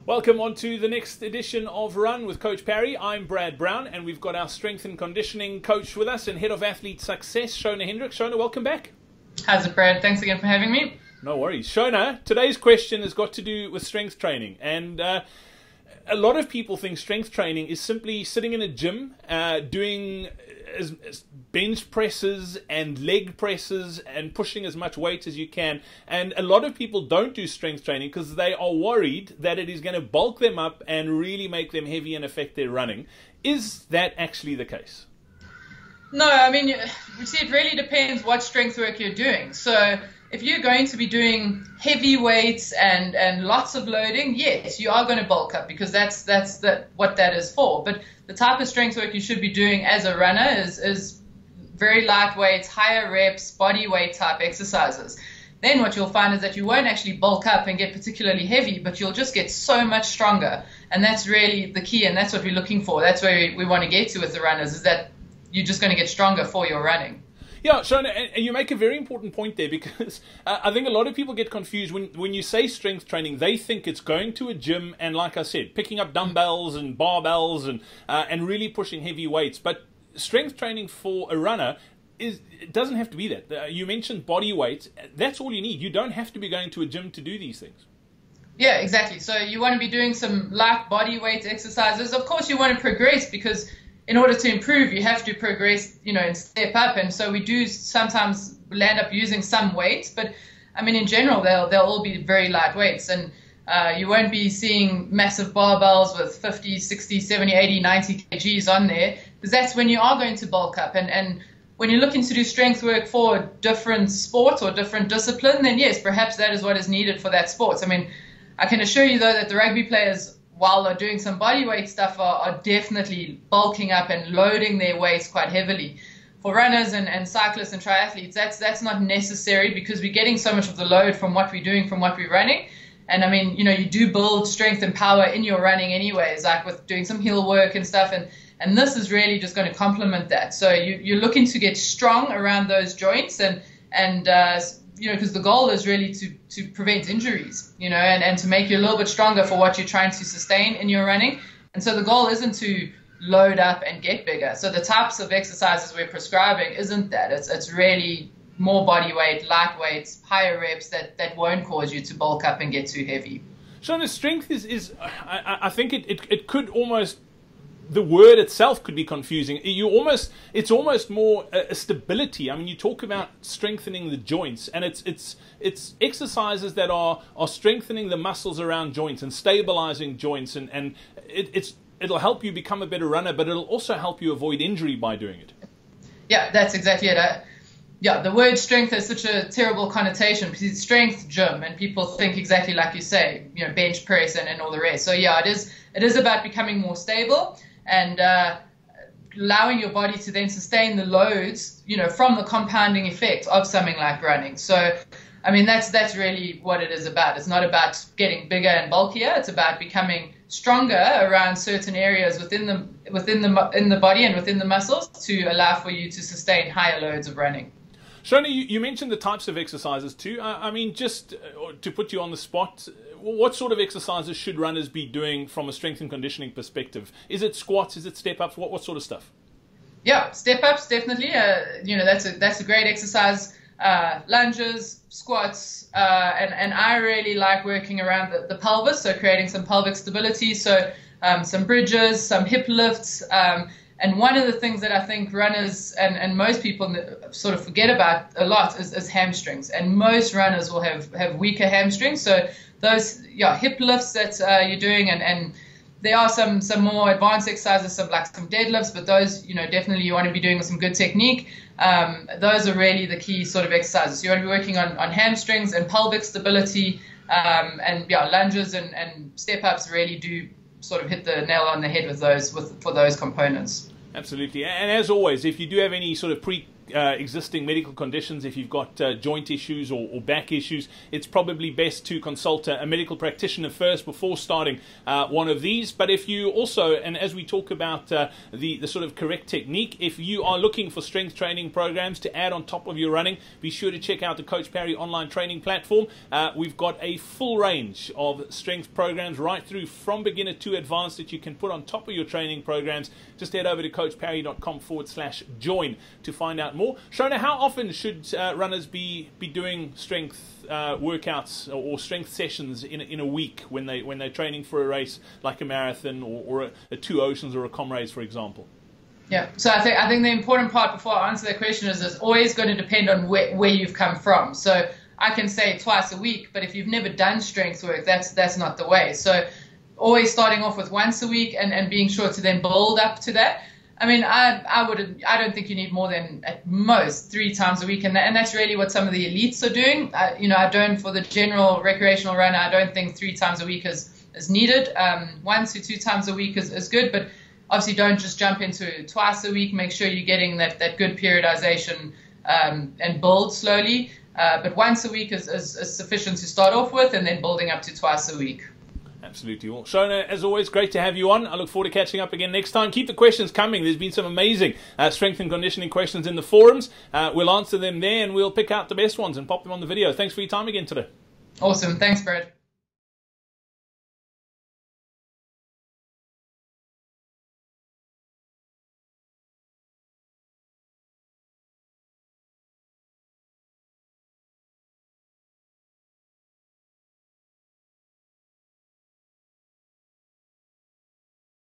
Welcome on to the next edition of Run with Coach Parry. I'm Brad Brown, and we've got our strength and conditioning coach with us and head of athlete success, Shona Hendricks. Shona, welcome back. How's it, Brad? Thanks again for having me. No worries. Shona, today's question has got to do with strength training. And a lot of people think strength training is simply sitting in a gym doing bench presses and leg presses and pushing as much weight as you can. And a lot of people don't do strength training because they are worried that it is going to bulk them up and really make them heavy and affect their running. Is that actually the case? No, I mean, you see, it really depends what strength work you're doing. So if you're going to be doing heavy weights and lots of loading, yes, you are going to bulk up because that's what that is for. But the type of strength work you should be doing as a runner is very light weights, higher reps, body weight type exercises. Then what you'll find is that you won't actually bulk up and get particularly heavy, but you'll just get so much stronger. And that's really the key, and that's what we're looking for. That's where we want to get to with the runners, is that you're just going to get stronger for your running. Yeah, Shona, and you make a very important point there because I think a lot of people get confused when you say strength training. They think it's going to a gym and, like I said, picking up dumbbells and barbells and really pushing heavy weights. But strength training for a runner it doesn't have to be that. You mentioned body weight. That's all you need. You don't have to be going to a gym to do these things. Yeah, exactly. So you want to be doing some light body weight exercises. Of course, you want to progress because in order to improve, you have to progress, and step up. And so we do sometimes land up using some weights, but I mean, in general, they'll all be very light weights. And you won't be seeing massive barbells with 50, 60, 70, 80, 90 kgs on there, because that's when you are going to bulk up. And when you're looking to do strength work for a different sport or different discipline, then yes, perhaps that is what is needed for that sport. I mean, I can assure you, though, that the rugby players, while they're doing some body weight stuff, are definitely bulking up and loading their weights quite heavily. For runners and cyclists and triathletes, that's not necessary because we're getting so much of the load from what we're doing, from what we're running. And I mean, you do build strength and power in your running anyways, like with doing some heel work and stuff. And this is really just going to complement that. So you're looking to get strong around those joints and because the goal is really to prevent injuries, and to make you a little bit stronger for what you're trying to sustain in your running. And so the goal isn't to load up and get bigger. So the types of exercises we're prescribing isn't that. It's really more body weight, light weights, higher reps that won't cause you to bulk up and get too heavy. Shona, strength is I think it could almost, the word itself could be confusing. It's almost more a stability. I mean, you talk about strengthening the joints, and it's exercises that are strengthening the muscles around joints and stabilizing joints, and it'll help you become a better runner, but it'll also help you avoid injury by doing it. Yeah, that's exactly it. The word strength has such a terrible connotation because it's strength gym, and people think exactly like you say, bench press and all the rest. So yeah, it is about becoming more stable and allowing your body to then sustain the loads, from the compounding effect of something like running. So, I mean, that's really what it is about. It's not about getting bigger and bulkier. It's about becoming stronger around certain areas within the body and within the muscles to allow for you to sustain higher loads of running. Shona, you mentioned the types of exercises too. I mean, just to put you on the spot, what sort of exercises should runners be doing from a strength and conditioning perspective? Is it squats? Is it step-ups? What sort of stuff? Yeah, step-ups, definitely. That's a great exercise. Lunges, squats, and I really like working around the pelvis, so creating some pelvic stability. So some bridges, some hip lifts. And one of the things that I think runners and most people sort of forget about a lot is hamstrings. And most runners will have weaker hamstrings. So those hip lifts that you're doing, and there are some more advanced exercises, some deadlifts, but those, definitely you want to be doing with some good technique. Those are really the key sort of exercises. So you want to be working on hamstrings and pelvic stability, lunges and step-ups really do sort of hit the nail on the head with those for those components. Absolutely. And as always, if you do have any sort of existing medical conditions, if you've got joint issues or back issues, it's probably best to consult a medical practitioner first before starting one of these. But if you also, and as we talk about the sort of correct technique, if you are looking for strength training programs to add on top of your running, be sure to check out the Coach Parry online training platform. We've got a full range of strength programs right through from beginner to advanced that you can put on top of your training programs. Just head over to coachparry.com/join to find out more. Shona, how often should runners be doing strength workouts or strength sessions in a week when they're training for a race like a marathon or a Two Oceans or a Comrades, for example? Yeah, so I think the important part before I answer that question is it's always going to depend on where you've come from. So I can say twice a week, but if you've never done strength work, that's not the way. So always starting off with once a week and being sure to then build up to that. I mean, I don't think you need more than at most 3 times a week, and that's really what some of the elites are doing. I don't, for the general recreational runner, I don't think 3 times a week is needed. 1 to 2 times a week is good, but obviously don't just jump into twice a week. Make sure you're getting that good periodization and build slowly. But once a week is sufficient to start off with, and then building up to twice a week. Absolutely. Well, Shona, as always, great to have you on. I look forward to catching up again next time. Keep the questions coming. There's been some amazing strength and conditioning questions in the forums. We'll answer them there, and we'll pick out the best ones and pop them on the video. Thanks for your time again today. Awesome. Thanks, Brad.